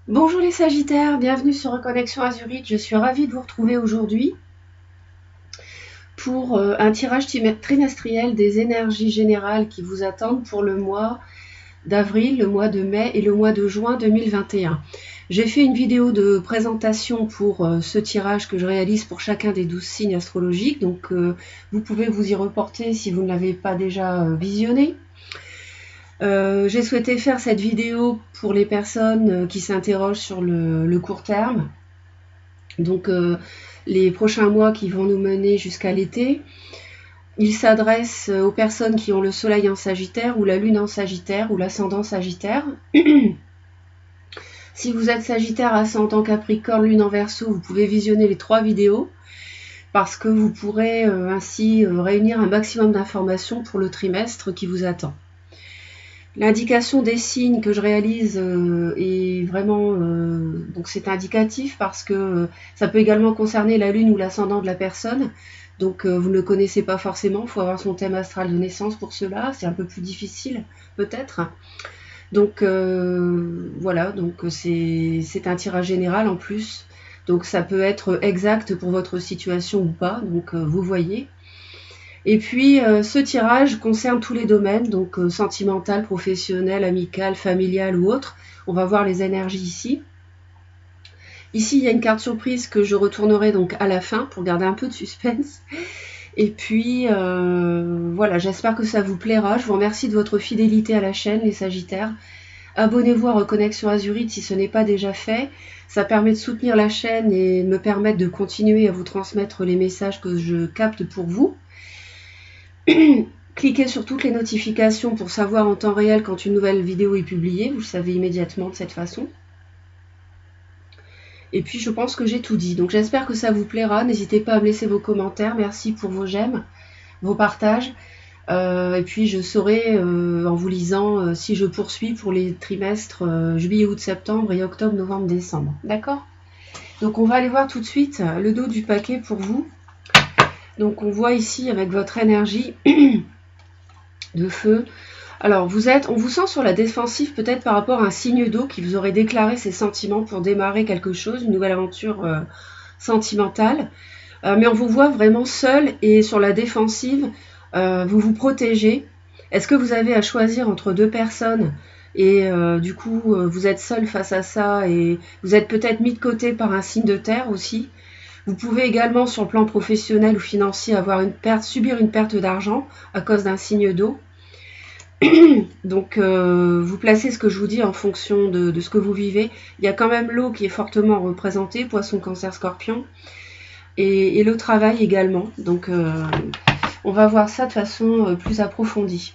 Bonjour les Sagittaires, bienvenue sur Reconnexion Azurite. Je suis ravie de vous retrouver aujourd'hui pour un tirage trimestriel des énergies générales qui vous attendent pour le mois d'avril, le mois de mai et le mois de juin 2021. J'ai fait une vidéo de présentation pour ce tirage que je réalise pour chacun des 12 signes astrologiques, donc vous pouvez vous y reporter si vous ne l'avez pas déjà visionné. J'ai souhaité faire cette vidéo pour les personnes qui s'interrogent sur le court terme, donc les prochains mois qui vont nous mener jusqu'à l'été. Il s'adresse aux personnes qui ont le soleil en Sagittaire ou la lune en Sagittaire ou l'ascendant Sagittaire. Si vous êtes Sagittaire, ascendant Capricorne, lune en Verseau, vous pouvez visionner les 3 vidéos parce que vous pourrez ainsi réunir un maximum d'informations pour le trimestre qui vous attend. L'indication des signes que je réalise est vraiment donc c'est indicatif parce que ça peut également concerner la lune ou l'ascendant de la personne. Donc vous ne le connaissez pas forcément, il faut avoir son thème astral de naissance pour cela, c'est un peu plus difficile peut-être. Donc voilà, donc c'est un tirage général en plus. Donc ça peut être exact pour votre situation ou pas, donc vous voyez. Et puis ce tirage concerne tous les domaines, donc sentimental, professionnel, amical, familial ou autre. On va voir les énergies ici. Ici, il y a une carte surprise que je retournerai donc à la fin pour garder un peu de suspense. Et puis voilà, j'espère que ça vous plaira. Je vous remercie de votre fidélité à la chaîne, les Sagittaires. Abonnez-vous à Reconnexion Azurite si ce n'est pas déjà fait. Ça permet de soutenir la chaîne et de me permettre de continuer à vous transmettre les messages que je capte pour vous. Cliquez sur toutes les notifications pour savoir en temps réel quand une nouvelle vidéo est publiée. Vous le savez immédiatement de cette façon. Et puis je pense que j'ai tout dit. Donc j'espère que ça vous plaira. N'hésitez pas à me laisser vos commentaires. Merci pour vos j'aime, vos partages. Et puis je saurai en vous lisant si je poursuis pour les trimestres juillet, août, septembre et octobre, novembre, décembre. D'accord? Donc on va aller voir tout de suite le dos du paquet pour vous. Donc on voit ici avec votre énergie de feu. Alors on vous sent sur la défensive peut-être par rapport à un signe d'eau qui vous aurait déclaré ses sentiments pour démarrer quelque chose, une nouvelle aventure sentimentale. Mais on vous voit vraiment seul et sur la défensive, vous vous protégez. Est-ce que vous avez à choisir entre 2 personnes et du coup vous êtes seul face à ça et vous êtes peut-être mis de côté par un signe de terre aussi. Vous pouvez également sur le plan professionnel ou financier avoir subir une perte d'argent à cause d'un signe d'eau. Donc vous placez ce que je vous dis en fonction de ce que vous vivez. Il y a quand même l'eau qui est fortement représentée, poisson, cancer, scorpion, et le travail également. Donc on va voir ça de façon plus approfondie.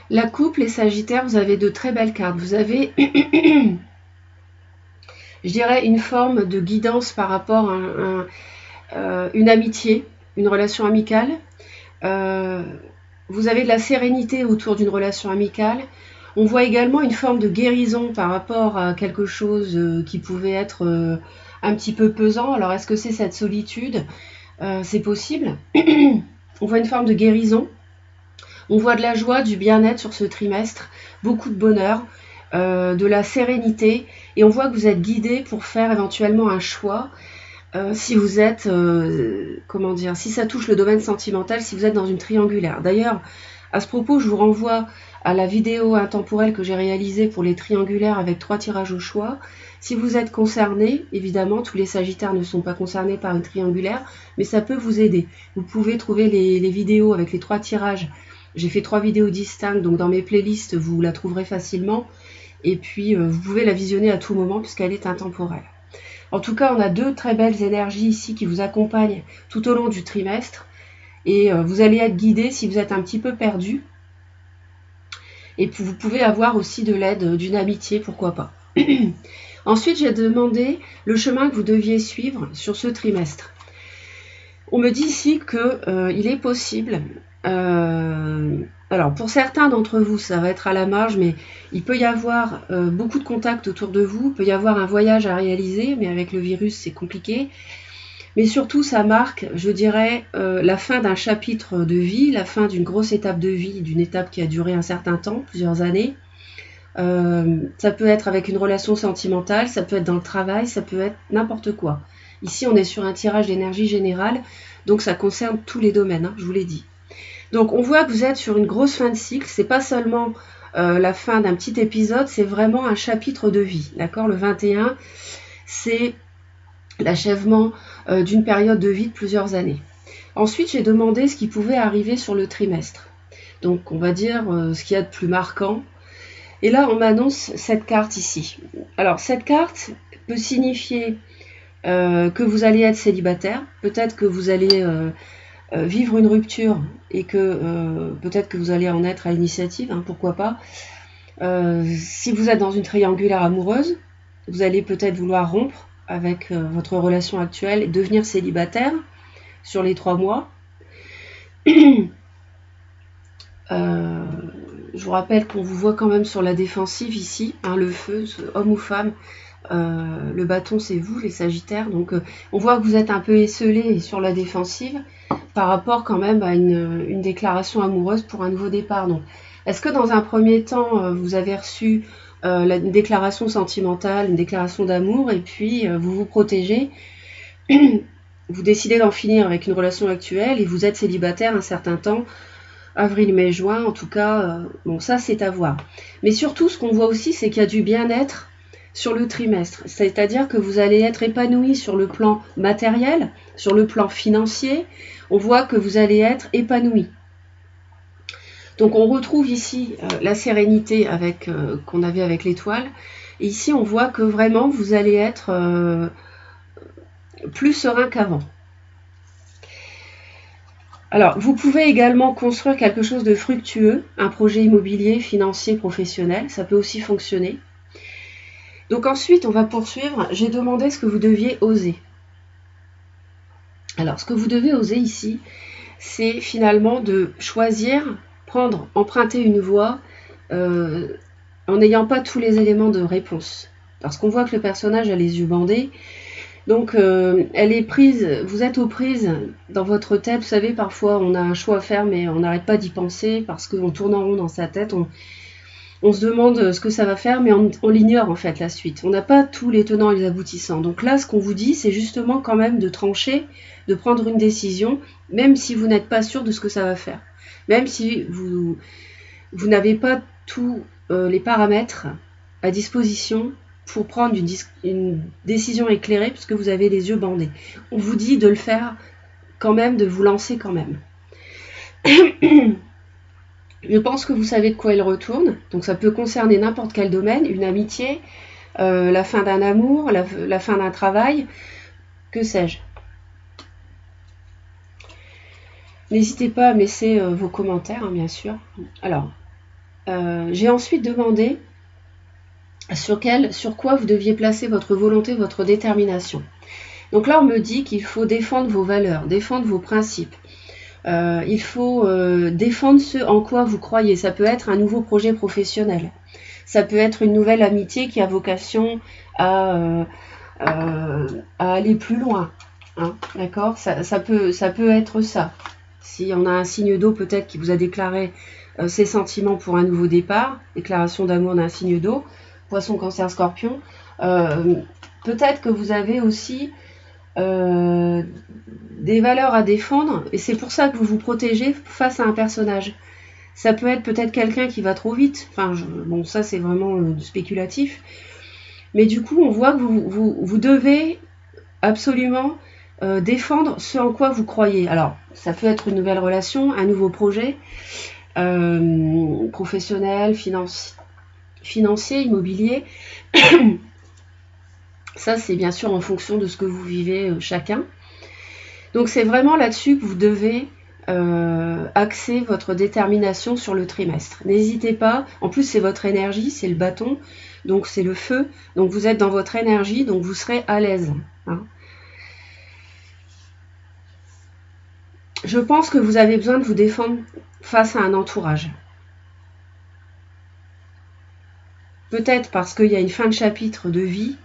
La coupe, les Sagittaires, vous avez de très belles cartes. Vous avez, je dirais, une forme de guidance par rapport à une amitié, une relation amicale. Vous avez de la sérénité autour d'une relation amicale. On voit également une forme de guérison par rapport à quelque chose qui pouvait être un petit peu pesant. Alors, est-ce que c'est cette solitude? C'est possible. On voit une forme de guérison. On voit de la joie, du bien-être sur ce trimestre, beaucoup de bonheur, de la sérénité. Et on voit que vous êtes guidé pour faire éventuellement un choix. Si vous êtes, comment dire, si ça touche le domaine sentimental, si vous êtes dans une triangulaire. D'ailleurs, à ce propos, je vous renvoie à la vidéo intemporelle que j'ai réalisée pour les triangulaires avec 3 tirages au choix. Si vous êtes concerné, évidemment, tous les Sagittaires ne sont pas concernés par une triangulaire, mais ça peut vous aider. Vous pouvez trouver les vidéos avec les 3 tirages. J'ai fait 3 vidéos distinctes, donc dans mes playlists, vous la trouverez facilement. Et puis, vous pouvez la visionner à tout moment puisqu'elle est intemporelle. En tout cas, on a 2 très belles énergies ici qui vous accompagnent tout au long du trimestre. Et vous allez être guidé si vous êtes un petit peu perdu. Et vous pouvez avoir aussi de l'aide d'une amitié, pourquoi pas. Ensuite, j'ai demandé le chemin que vous deviez suivre sur ce trimestre. On me dit ici qu'il est possible... alors, pour certains d'entre vous, ça va être à la marge, mais il peut y avoir beaucoup de contacts autour de vous, il peut y avoir un voyage à réaliser, mais avec le virus, c'est compliqué. Mais surtout, ça marque, je dirais, la fin d'un chapitre de vie, la fin d'une grosse étape de vie, d'une étape qui a duré un certain temps, plusieurs années. Ça peut être avec une relation sentimentale, ça peut être dans le travail, ça peut être n'importe quoi. Ici, on est sur un tirage d'énergie générale, donc ça concerne tous les domaines, hein, je vous l'ai dit. Donc on voit que vous êtes sur une grosse fin de cycle, c'est pas seulement la fin d'un petit épisode, c'est vraiment un chapitre de vie, d'accord? Le 21, c'est l'achèvement d'une période de vie de plusieurs années. Ensuite, j'ai demandé ce qui pouvait arriver sur le trimestre. Donc on va dire ce qu'il y a de plus marquant. Et là, on m'annonce cette carte ici. Alors cette carte peut signifier que vous allez être célibataire, peut-être que vous allez vivre une rupture et que peut-être que vous allez en être à l'initiative, hein, pourquoi pas. Si vous êtes dans une triangulaire amoureuse, vous allez peut-être vouloir rompre avec votre relation actuelle et devenir célibataire sur les 3 mois. Je vous rappelle qu'on vous voit quand même sur la défensive ici, hein, le feu, homme ou femme, le bâton c'est vous les sagittaires, donc on voit que vous êtes un peu esselé et sur la défensive par rapport quand même à une déclaration amoureuse pour un nouveau départ. Donc, est-ce que dans un premier temps vous avez reçu une déclaration sentimentale, une déclaration d'amour et puis vous vous protégez, vous décidez d'en finir avec une relation actuelle et vous êtes célibataire un certain temps, avril, mai, juin, en tout cas, bon ça c'est à voir. Mais surtout ce qu'on voit aussi c'est qu'il y a du bien-être sur le trimestre, c'est-à-dire que vous allez être épanoui sur le plan matériel, sur le plan financier, on voit que vous allez être épanoui. Donc on retrouve ici la sérénité avec qu'on avait avec l'étoile, et ici on voit que vraiment vous allez être plus serein qu'avant. Alors, vous pouvez également construire quelque chose de fructueux, un projet immobilier, financier, professionnel, ça peut aussi fonctionner. Donc ensuite, on va poursuivre. J'ai demandé ce que vous deviez oser. Alors, ce que vous devez oser ici, c'est finalement de choisir, emprunter une voie en n'ayant pas tous les éléments de réponse. Parce qu'on voit que le personnage a les yeux bandés. Donc, elle est prise, vous êtes aux prises dans votre tête. Vous savez, parfois, on a un choix à faire, mais on n'arrête pas d'y penser parce qu'on tourne en rond dans sa tête. On se demande ce que ça va faire, mais on l'ignore en fait la suite. On n'a pas tous les tenants et les aboutissants. Donc là, ce qu'on vous dit, c'est justement quand même de trancher, de prendre une décision, même si vous n'êtes pas sûr de ce que ça va faire. Même si vous n'avez pas tous les paramètres à disposition pour prendre une décision éclairée, puisque vous avez les yeux bandés. On vous dit de le faire quand même, de vous lancer quand même. Je pense que vous savez de quoi il retourne, donc ça peut concerner n'importe quel domaine, une amitié, la fin d'un amour, la fin d'un travail, que sais-je. N'hésitez pas à me laisser vos commentaires, hein, bien sûr. Alors, j'ai ensuite demandé sur quoi vous deviez placer votre volonté, votre détermination. Donc là, on me dit qu'il faut défendre vos valeurs, défendre vos principes. Il faut défendre ce en quoi vous croyez. Ça peut être un nouveau projet professionnel. Ça peut être une nouvelle amitié qui a vocation à aller plus loin. Hein, d'accord, ça peut être ça. Si on a un signe d'eau peut-être qui vous a déclaré ses sentiments pour un nouveau départ, déclaration d'amour d'un signe d'eau, Poisson, Cancer, Scorpion, peut-être que vous avez aussi des valeurs à défendre et c'est pour ça que vous vous protégez face à un personnage. Ça peut être peut-être quelqu'un qui va trop vite, enfin bon ça c'est vraiment du spéculatif, mais du coup on voit que vous devez absolument défendre ce en quoi vous croyez. Alors ça peut être une nouvelle relation, un nouveau projet professionnel, financier, immobilier. Ça, c'est bien sûr en fonction de ce que vous vivez chacun. Donc, c'est vraiment là-dessus que vous devez axer votre détermination sur le trimestre. N'hésitez pas. En plus, c'est votre énergie, c'est le bâton, donc c'est le feu. Donc, vous êtes dans votre énergie, donc vous serez à l'aise. Hein. Je pense que vous avez besoin de vous défendre face à un entourage. Peut-être parce qu'il y a une fin de chapitre de vie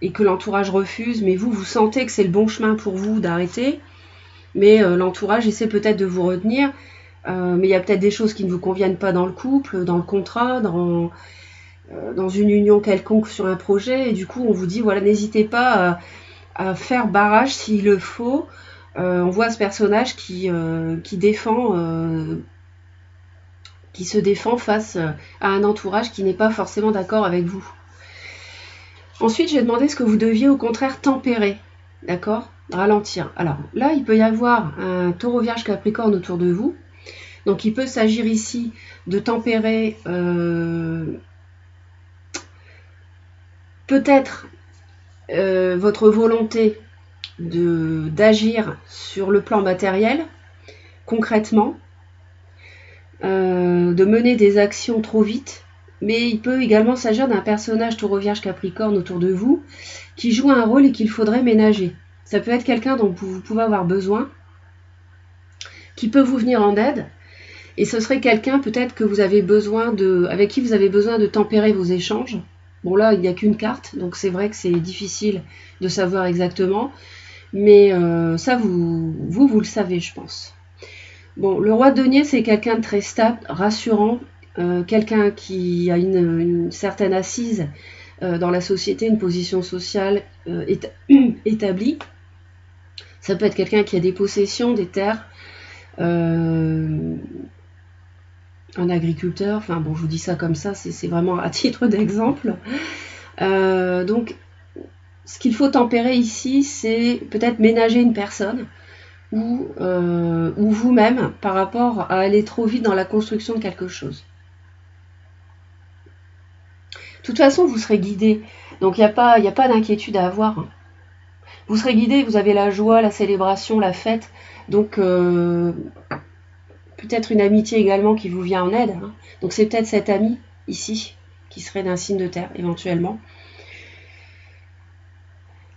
et que l'entourage refuse, mais vous sentez que c'est le bon chemin pour vous d'arrêter, mais l'entourage essaie peut-être de vous retenir, mais il y a peut-être des choses qui ne vous conviennent pas dans le couple, dans le contrat, dans une union quelconque sur un projet, et du coup on vous dit voilà, n'hésitez pas à faire barrage s'il le faut. On voit ce personnage qui se défend face à un entourage qui n'est pas forcément d'accord avec vous. Ensuite, j'ai demandé ce que vous deviez au contraire tempérer, d'accord, ralentir. Alors là, il peut y avoir un taureau vierge capricorne autour de vous. Donc il peut s'agir ici de tempérer peut-être votre volonté d'agir sur le plan matériel, concrètement, de mener des actions trop vite, mais il peut également s'agir d'un personnage taureau vierge capricorne autour de vous qui joue un rôle et qu'il faudrait ménager. Ça peut être quelqu'un dont vous pouvez avoir besoin, qui peut vous venir en aide, et ce serait quelqu'un peut-être que vous avez besoin avec qui vous avez besoin de tempérer vos échanges. Bon là, il n'y a qu'une carte, donc c'est vrai que c'est difficile de savoir exactement, mais ça, vous le savez, je pense. Bon, le roi de denier, c'est quelqu'un de très stable, rassurant, quelqu'un qui a une certaine assise dans la société, une position sociale établie. Ça peut être quelqu'un qui a des possessions, des terres, un agriculteur, enfin bon, je vous dis ça comme ça, c'est vraiment à titre d'exemple. Donc, ce qu'il faut tempérer ici, c'est peut-être ménager une personne ou vous-même par rapport à aller trop vite dans la construction de quelque chose. De toute façon, vous serez guidé, donc il n'y a pas d'inquiétude à avoir. Vous serez guidé, vous avez la joie, la célébration, la fête, donc peut-être une amitié également qui vous vient en aide. Hein. Donc c'est peut-être cet ami ici qui serait d'un signe de terre éventuellement.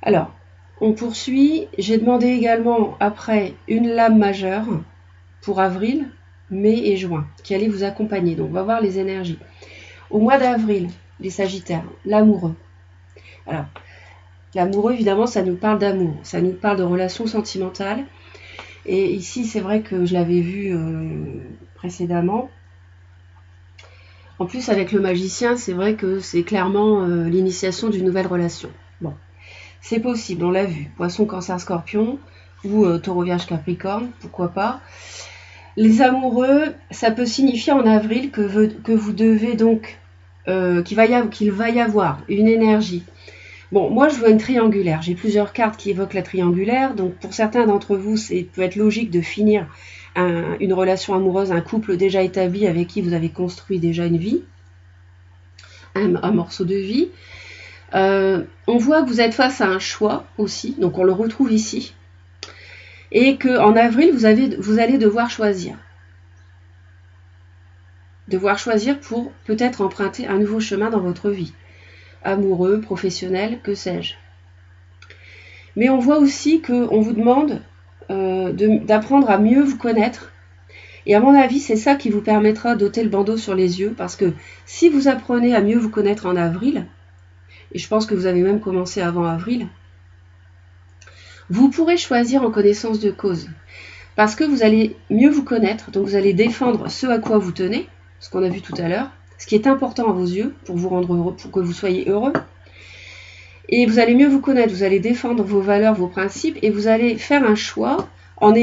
Alors, on poursuit. J'ai demandé également après une lame majeure pour avril, mai et juin qui allait vous accompagner. Donc on va voir les énergies. Au mois d'avril, les Sagittaires, l'amoureux. Alors, l'amoureux, évidemment, ça nous parle d'amour, ça nous parle de relations sentimentales. Et ici, c'est vrai que je l'avais vu précédemment. En plus, avec le magicien, c'est vrai que c'est clairement l'initiation d'une nouvelle relation. Bon, c'est possible, on l'a vu. Poisson, Cancer, Scorpion ou Taureau, Vierge, Capricorne, pourquoi pas. Les amoureux, ça peut signifier en avril que vous devez donc, qu'il va y avoir une énergie. Bon, moi je vois une triangulaire, j'ai plusieurs cartes qui évoquent la triangulaire, donc pour certains d'entre vous, c'est peut être logique de finir une relation amoureuse, un couple déjà établi avec qui vous avez construit déjà une vie, un morceau de vie. On voit que vous êtes face à un choix aussi, donc on le retrouve ici, et qu'en avril, vous allez devoir choisir. Devoir choisir pour peut-être emprunter un nouveau chemin dans votre vie. Amoureux, professionnel, que sais-je. Mais on voit aussi qu'on vous demande d'apprendre à mieux vous connaître. Et à mon avis, c'est ça qui vous permettra d'ôter le bandeau sur les yeux, parce que si vous apprenez à mieux vous connaître en avril, et je pense que vous avez même commencé avant avril, vous pourrez choisir en connaissance de cause. Parce que vous allez mieux vous connaître, donc vous allez défendre ce à quoi vous tenez, ce qu'on a vu tout à l'heure, ce qui est important à vos yeux pour vous rendre heureux, pour que vous soyez heureux. Et vous allez mieux vous connaître, vous allez défendre vos valeurs, vos principes, et vous allez faire un choix en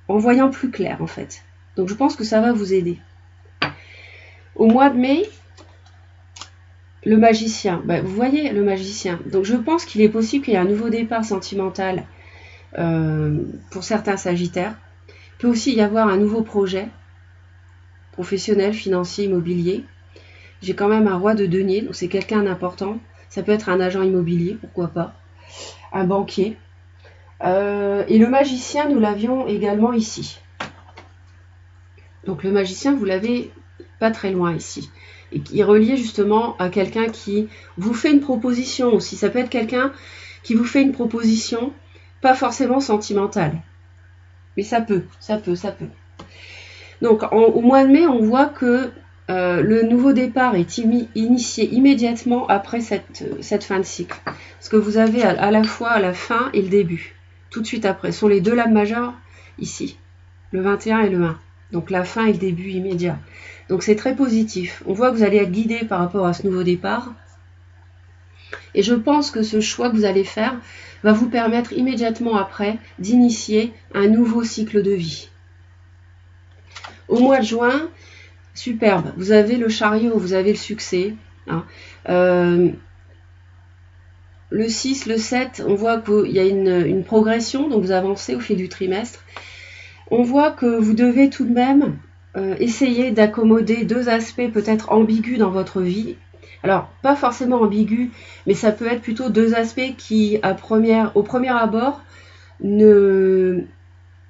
voyant plus clair en fait. Donc je pense que ça va vous aider. Au mois de mai, le magicien. Ben, vous voyez le magicien. Donc je pense qu'il est possible qu'il y ait un nouveau départ sentimental pour certains Sagittaires. Il peut aussi y avoir un nouveau projet professionnel, financier, immobilier. J'ai quand même un roi de denier, donc c'est quelqu'un d'important. Ça peut être un agent immobilier, pourquoi pas. Un banquier. Et le magicien, nous l'avions également ici. Donc le magicien, vous l'avez pas très loin ici. Et qui est relié justement à quelqu'un qui vous fait une proposition aussi. Ça peut être quelqu'un qui vous fait une proposition, pas forcément sentimentale. Mais ça peut. Donc au mois de mai, on voit que le nouveau départ est initié immédiatement après cette fin de cycle. Parce que vous avez à la fois la fin et le début. Tout de suite après. Ce sont les deux lames majeures ici. Le 21 et le 1. Donc la fin et le début immédiat. Donc c'est très positif. On voit que vous allez être guidé par rapport à ce nouveau départ. Et je pense que ce choix que vous allez faire va vous permettre immédiatement après d'initier un nouveau cycle de vie. Au mois de juin, superbe, vous avez le chariot, vous avez le succès. Hein. Le 6, le 7, on voit qu'il y a une progression, donc vous avancez au fil du trimestre. On voit que vous devez tout de même essayer d'accommoder deux aspects peut-être ambigus dans votre vie. Alors, pas forcément ambigus, mais ça peut être plutôt deux aspects qui, au premier abord, ne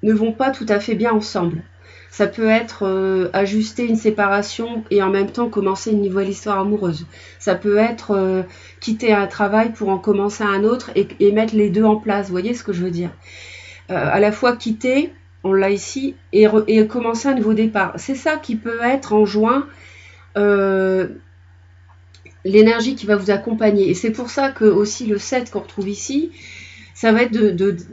vont pas tout à fait bien ensemble. Ça peut être ajuster une séparation et en même temps commencer une nouvelle histoire amoureuse. Ça peut être quitter un travail pour en commencer un autre et mettre les deux en place. Vous voyez ce que je veux dire? À la fois quitter, on l'a ici, et commencer un nouveau départ. C'est ça qui peut être en juin l'énergie qui va vous accompagner. Et c'est pour ça que aussi le 7 qu'on retrouve ici, ça va être de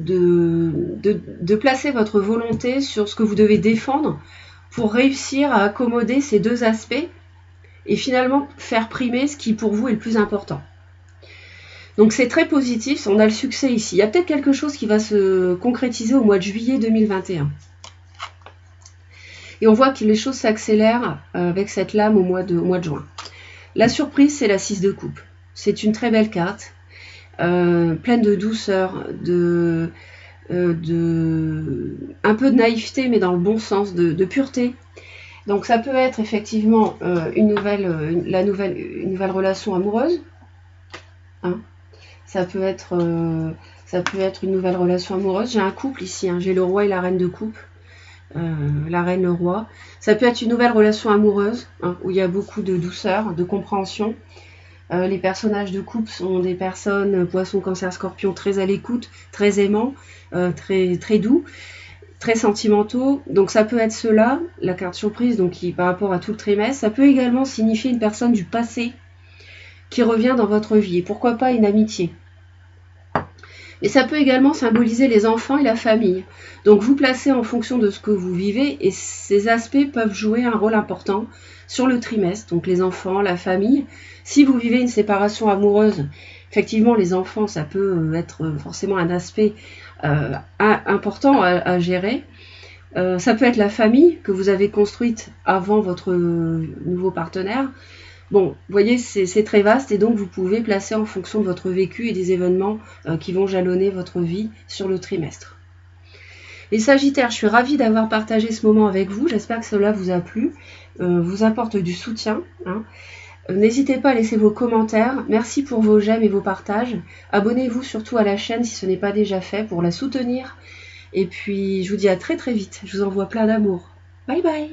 placer votre volonté sur ce que vous devez défendre pour réussir à accommoder ces deux aspects et finalement faire primer ce qui pour vous est le plus important. Donc c'est très positif, on a le succès ici. Il y a peut-être quelque chose qui va se concrétiser au mois de juillet 2021. Et on voit que les choses s'accélèrent avec cette lame au mois de juin. La surprise, c'est la 6 de coupe. C'est une très belle carte. Pleine de douceur, un peu de naïveté, mais dans le bon sens, de pureté. Donc ça peut être effectivement une nouvelle relation amoureuse. Hein. Ça peut être une nouvelle relation amoureuse. J'ai un couple ici, hein. J'ai le roi et la reine de coupe. La reine, le roi. Ça peut être une nouvelle relation amoureuse, hein, où il y a beaucoup de douceur, de compréhension. Les personnages de couple sont des personnes, poisson, cancer, scorpion, très à l'écoute, très aimants, très, très doux, très sentimentaux. Donc ça peut être cela, la carte surprise, donc qui par rapport à tout le trimestre. Ça peut également signifier une personne du passé qui revient dans votre vie. Et pourquoi pas une amitié. Et ça peut également symboliser les enfants et la famille. Donc vous placez en fonction de ce que vous vivez et ces aspects peuvent jouer un rôle important sur le trimestre. Donc les enfants, la famille. Si vous vivez une séparation amoureuse, effectivement les enfants, ça peut être forcément un aspect important à gérer. Ça peut être la famille que vous avez construite avant votre nouveau partenaire. Bon, vous voyez, c'est très vaste et donc vous pouvez placer en fonction de votre vécu et des événements qui vont jalonner votre vie sur le trimestre. Les Sagittaires, je suis ravie d'avoir partagé ce moment avec vous. J'espère que cela vous a plu, vous apporte du soutien. Hein. N'hésitez pas à laisser vos commentaires. Merci pour vos j'aime et vos partages. Abonnez-vous surtout à la chaîne si ce n'est pas déjà fait pour la soutenir. Et puis, je vous dis à très très vite. Je vous envoie plein d'amour. Bye bye!